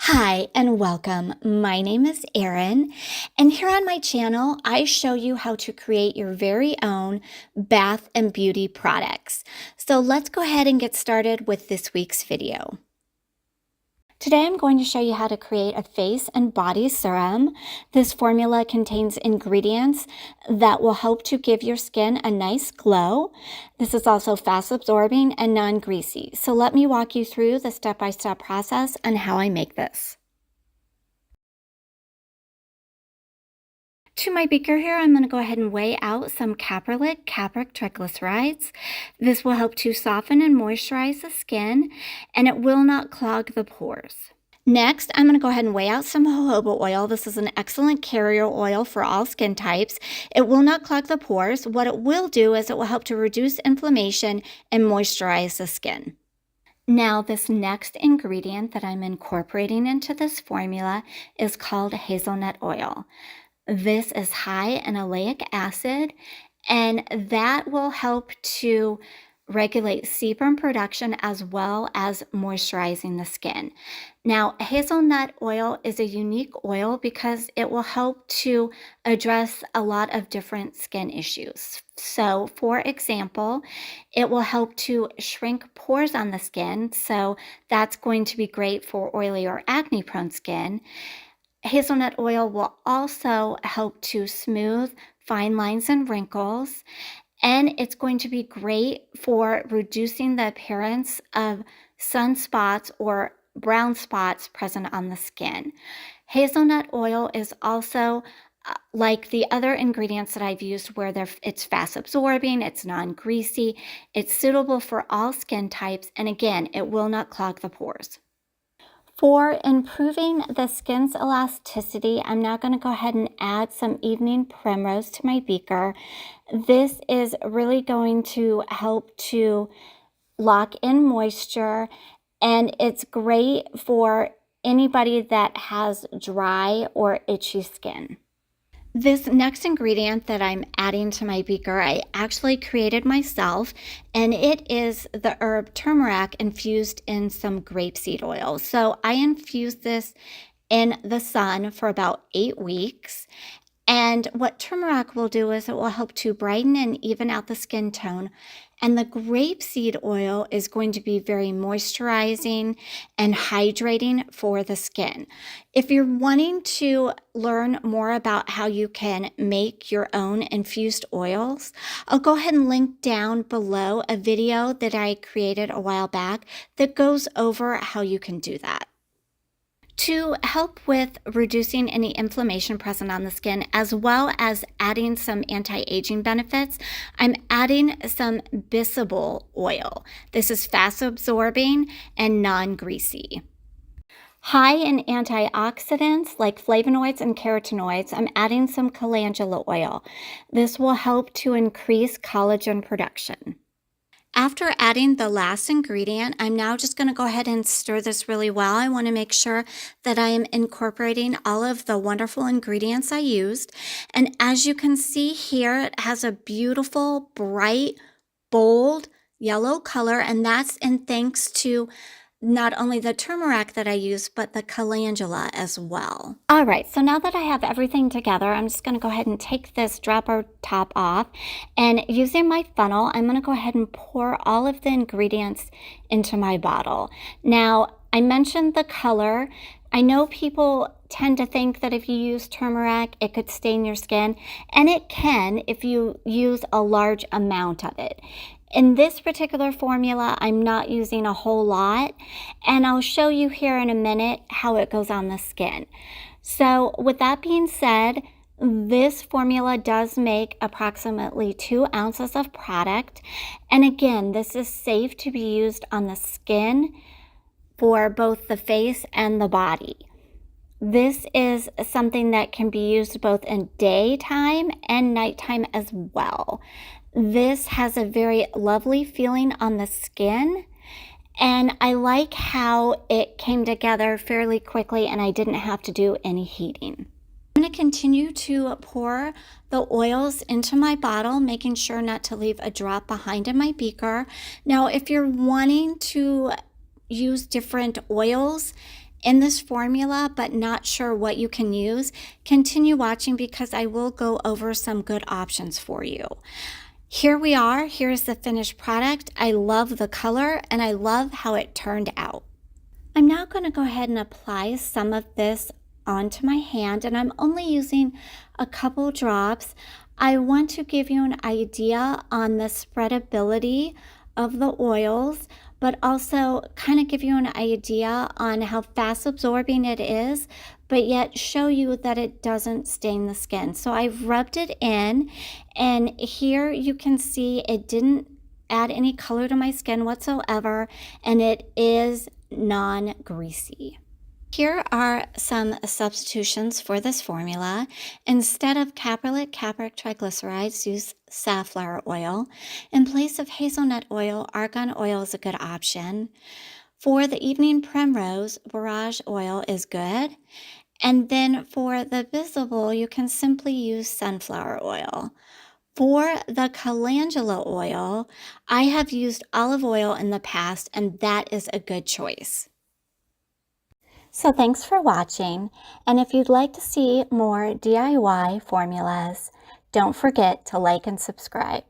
Hi and welcome. My name is Erin, and here on my channel, I show you how to create your very own bath and beauty products. So let's go ahead and get started with this week's video. Today I'm going to show you how to create a face and body serum. This formula contains ingredients that will help to give your skin a nice glow. This is also fast absorbing and non-greasy. So let me walk you through the step-by-step process on how I make this. To my beaker here, I'm going to go ahead and weigh out some caprylic triglycerides. This will help to soften and moisturize the skin, and it will not clog the pores. Next, I'm going to go ahead and weigh out some jojoba oil. This is an excellent carrier oil for all skin types. It will not clog the pores. What it will do is it will help to reduce inflammation and moisturize the skin. Now, this next ingredient that I'm incorporating into this formula is called hazelnut oil. This is high in oleic acid, and that will help to regulate sebum production as well as moisturizing the skin. Now, hazelnut oil is a unique oil because it will help to address a lot of different skin issues. So, for example, it will help to shrink pores on the skin. So, that's going to be great for oily or acne-prone skin. Hazelnut oil will also help to smooth fine lines and wrinkles, and it's going to be great for reducing the appearance of sunspots or brown spots present on the skin. Hazelnut oil is also like the other ingredients that I've used where it's fast absorbing, it's non-greasy, it's suitable for all skin types, and again, it will not clog the pores. For improving the skin's elasticity, I'm now going to go ahead and add some evening primrose to my beaker. This is really going to help to lock in moisture, and it's great for anybody that has dry or itchy skin. This next ingredient that I'm adding to my beaker, I actually created myself, and it is the herb turmeric infused in some grapeseed oil. So I infused this in the sun for about 8 weeks. And what turmeric will do is it will help to brighten and even out the skin tone. And the grapeseed oil is going to be very moisturizing and hydrating for the skin. If you're wanting to learn more about how you can make your own infused oils, I'll go ahead and link down below a video that I created a while back that goes over how you can do that. To help with reducing any inflammation present on the skin, as well as adding some anti-aging benefits, I'm adding some Bissable oil. This is fast absorbing and non-greasy. High in antioxidants like flavonoids and carotenoids, I'm adding some calendula oil. This will help to increase collagen production. After adding the last ingredient, I'm now just going to go ahead and stir this really well. I want to make sure that I am incorporating all of the wonderful ingredients I used. And as you can see here, it has a beautiful, bright, bold yellow color, and that's in thanks to not only the turmeric that I use, but the calendula as well. All right, so now that I have everything together, I'm just gonna go ahead and take this dropper top off, and using my funnel, I'm gonna go ahead and pour all of the ingredients into my bottle. Now, I mentioned the color. I know people tend to think that if you use turmeric, it could stain your skin, and it can if you use a large amount of it. In this particular formula, I'm not using a whole lot, and I'll show you here in a minute how it goes on the skin. So with that being said, this formula does make approximately 2 ounces of product. And again, this is safe to be used on the skin for both the face and the body. This is something that can be used both in daytime and nighttime as well. This has a very lovely feeling on the skin, and I like how it came together fairly quickly and I didn't have to do any heating. I'm going to continue to pour the oils into my bottle, making sure not to leave a drop behind in my beaker. Now, if you're wanting to use different oils in this formula but not sure what you can use, continue watching because I will go over some good options for you. Here we are. Here's the finished product. I love the color and I love how it turned out. I'm now going to go ahead and apply some of this onto my hand, and I'm only using a couple drops. I want to give you an idea on the spreadability of the oils, but also kind of give you an idea on how fast absorbing it is, but yet show you that it doesn't stain the skin. So I've rubbed it in, and here you can see it didn't add any color to my skin whatsoever, and it is non-greasy. Here are some substitutions for this formula. Instead of caprylic triglycerides, use safflower oil. In place of hazelnut oil, argan oil is a good option. For the evening primrose, borage oil is good. And then for the visible, you can simply use sunflower oil. For the calendula oil, I have used olive oil in the past, and that is a good choice. So thanks for watching, and if you'd like to see more DIY formulas, don't forget to like and subscribe.